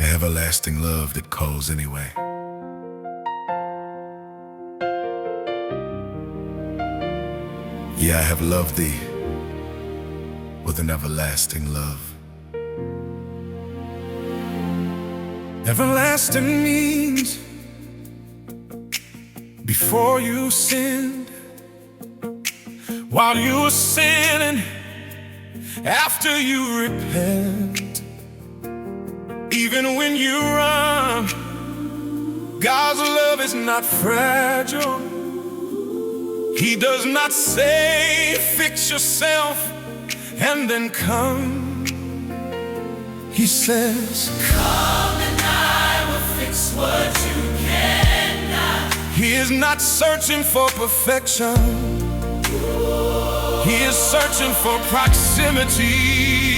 everlasting love that calls anyway. Yeah, I have loved thee with an everlasting love. Everlasting means before you sinned, while you were sinning, after you repent, even when you run, God's love is not fragile. He does not say, fix yourself and then come. He says, come and I will fix what you cannot. He is not searching for perfection. He is searching for proximity.